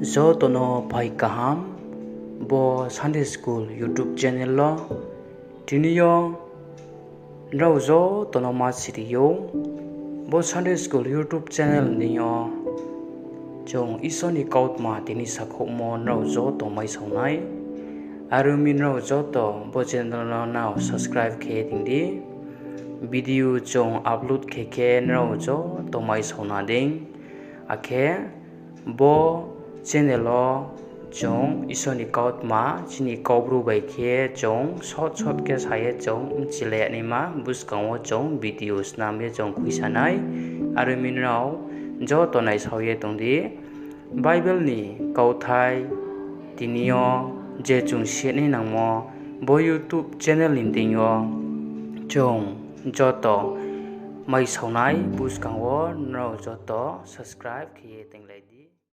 zo tono pai kaham bo Sunday School YouTube channel lo tiniyo rau zo tono ma siriyo bo Sunday School YouTube channel niyo jong isoni kaut ma tini sakho mo rau zo to mai sonai arumin rau zo to bo channel lo now subscribe ke dingdi video jong upload ke rau zo to mai sona ding akhe bo channel lo jong isoni kaut ma chini kaubru bai ke jong short ke saye jong chile ni ma buskang jong videos namye jong kuisanai arumin rau jo to nai saye tongdi Bible ni kauthai tiniyo je chung sheni nangmo bo YouTube channel lindingo jong joto mai saunai buskang wo no joto subscribe khiye tenglai di